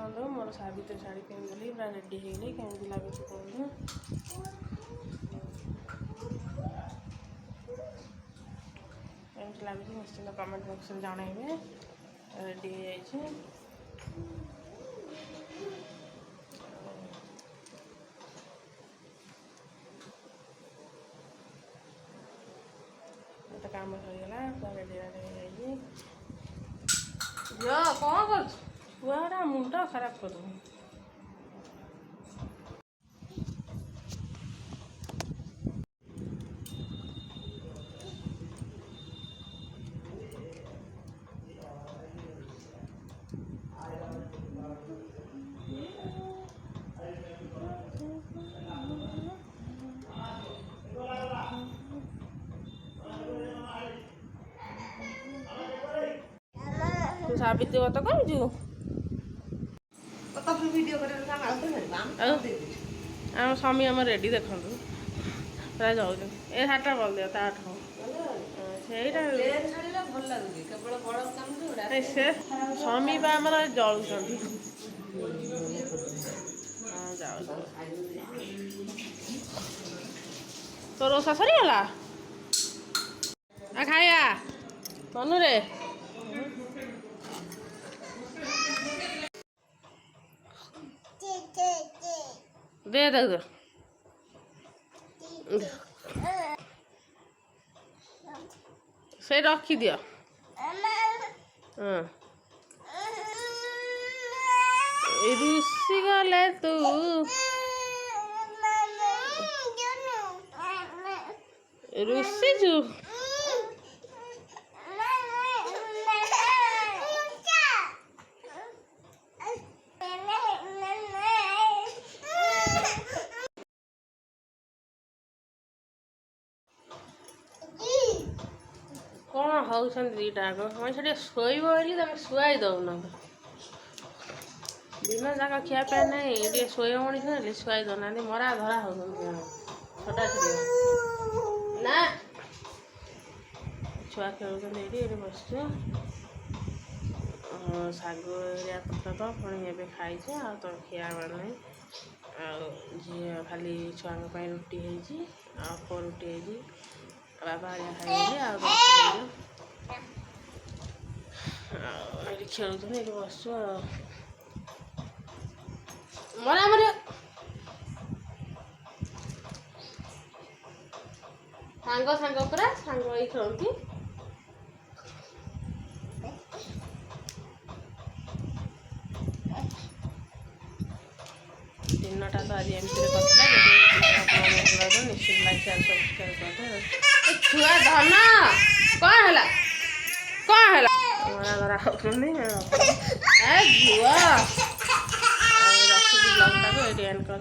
ଦେଖନ୍ତୁ ମୋର ସାବିତ୍ରୀ ଶାଢ଼ୀ ପିନ୍ଧିଲି ପୁରା ରେଡ଼ି ହେଇଗଲି କେମିତି ଲାଗୁଛି କୁହନ୍ତୁ କେମିତି ଲାଗୁଛି ନିଶ୍ଚିନ୍ତ କମେଣ୍ଟ ବକ୍ସରେ ଜଣାଇବେ ରେଡ଼ି ହେଇଯାଇଛି ଗୋଟେ କାମ ସରିଗଲା ପୁରା ରେଡ଼ି ହେଇଯାଇଛି ଝିଅ କ'ଣ କରୁଛୁ ଛୁଆଟା ମୁଣ୍ଡ ଖରାପ କରିଦେବୁ तू साबित्री व्रत करूँ आम स्वामी आम रेडी देखु पूरा जाऊ ए हाटा बोल दिया ताठ से स्वामी आमर जलुं तो रोसा सरीगला खाया मनु रे दे दे से रखी दियो रुसी गले तू रुसी जू कौन होउछन दीटा को हम छे सोइब बोली तमे सुआई दउन दिन जाक खिया पे नहीं ये सोइब मनी छे सुआई दउना मरा धरा हो छोटा छुरी ना छुआ खेलुछन ये बस शाग एरिया पत्र तो पुणी ए खाई तो खिया नहीं झी खाली छुआ रुटी होती अल्प रुटी होती बाबा खाई खेलुन ये बस मरा मर सांग सांग पूरा सांग खेलती दिनटा तो आज एमती निश्चित लाइक शेयर सब्सक्राइब करते छुआ धन कौन है मरा धरा झुआ रखी ब्लॉग टाक एंड कर